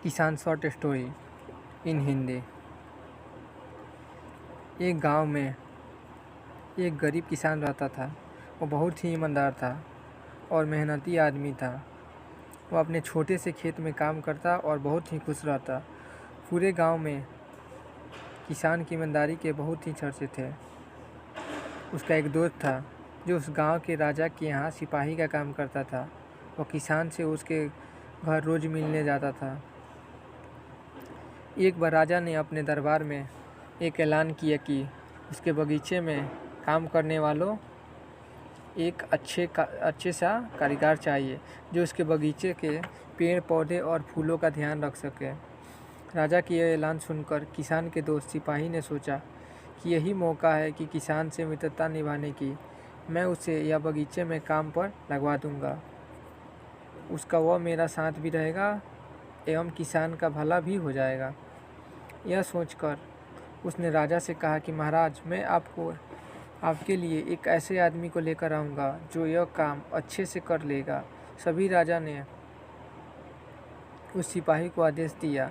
किसान short story in Hindi. एक गांव में एक गरीब किसान रहता था। वो बहुत ही ईमानदार था और मेहनती आदमी था। वो अपने छोटे से खेत में काम करता और बहुत ही खुश रहता। पूरे गांव में किसान की ईमानदारी के बहुत ही चर्चे थे। उसका एक दोस्त था जो उस गांव के राजा के यहाँ सिपाही का काम करता था। वो किसान से उसके घर रोज़ मिलने जाता था। एक बार राजा ने अपने दरबार में एक ऐलान किया कि उसके बगीचे में काम करने वालों एक अच्छे सा कारीगर चाहिए जो उसके बगीचे के पेड़ पौधे और फूलों का ध्यान रख सके। राजा की यह ऐलान सुनकर किसान के दोस्त सिपाही ने सोचा कि यही मौका है कि किसान से मित्रता निभाने की। मैं उसे यह बगीचे में काम पर लगवा दूंगा। उसका वह मेरा साथ भी रहेगा एवं किसान का भला भी हो जाएगा। यह सोचकर उसने राजा से कहा कि महाराज, मैं आपके लिए एक ऐसे आदमी को लेकर आऊँगा जो यह काम अच्छे से कर लेगा। सभी राजा ने उस सिपाही को आदेश दिया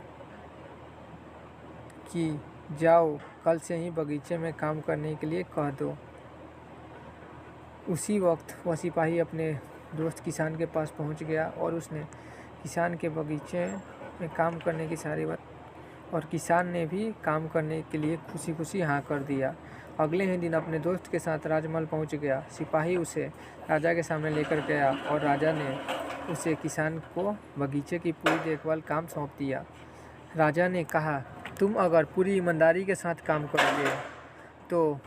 कि जाओ, कल से ही बगीचे में काम करने के लिए कह दो। उसी वक्त वह सिपाही अपने दोस्त किसान के पास पहुंच गया और उसने किसान के बगीचे में काम करने की सारी बात, और किसान ने भी काम करने के लिए खुशी खुशी हाँ कर दिया। अगले ही दिन अपने दोस्त के साथ राजमहल पहुंच गया। सिपाही उसे राजा के सामने लेकर गया और राजा ने उसे किसान को बगीचे की पूरी देखभाल काम सौंप दिया। राजा ने कहा, तुम अगर पूरी ईमानदारी के साथ काम करोगे तो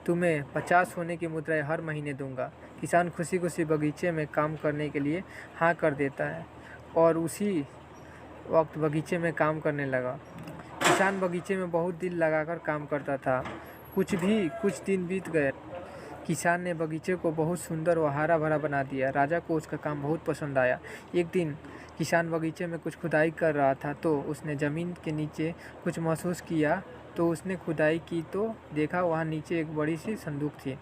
तुम्हें 50 सोने की मुद्राएं हर महीने दूंगा। किसान खुशी खुशी बगीचे में काम करने के लिए हाँ कर देता है और उसी वक्त बगीचे में काम करने लगा। किसान बगीचे में बहुत दिल लगाकर काम करता था। कुछ दिन बीत गए। किसान ने बगीचे को बहुत सुंदर और हरा भरा बना दिया। राजा को उसका काम बहुत पसंद आया। एक दिन किसान बगीचे में कुछ खुदाई कर रहा था तो उसने ज़मीन के नीचे कुछ महसूस किया। तो उसने खुदाई की तो देखा वहाँ नीचे एक बड़ी सी संदूक थी।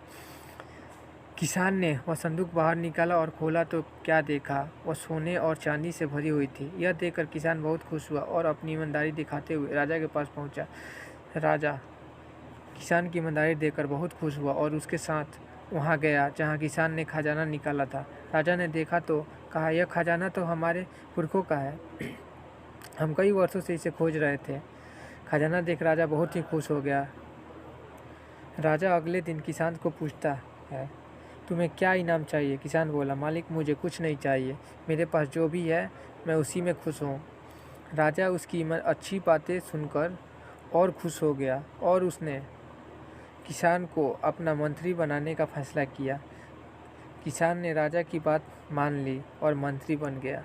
किसान ने वह संदूक बाहर निकाला और खोला तो क्या देखा, वह सोने और चांदी से भरी हुई थी। यह देखकर किसान बहुत खुश हुआ और अपनी ईमानदारी दिखाते हुए राजा के पास पहुंचा। राजा किसान की ईमानदारी देखकर बहुत खुश हुआ और उसके साथ वहां गया जहां किसान ने खजाना निकाला था। राजा ने देखा तो कहा, यह खजाना तो हमारे पुरखों का है। हम कई वर्षों से इसे खोज रहे थे। खजाना देख राजा बहुत ही खुश हो गया। राजा अगले दिन किसान को पूछता है, तुम्हें क्या इनाम चाहिए? किसान बोला, मालिक, मुझे कुछ नहीं चाहिए। मेरे पास जो भी है मैं उसी में खुश हूँ। राजा उसकी अच्छी बातें सुनकर और खुश हो गया और उसने किसान को अपना मंत्री बनाने का फैसला किया। किसान ने राजा की बात मान ली और मंत्री बन गया।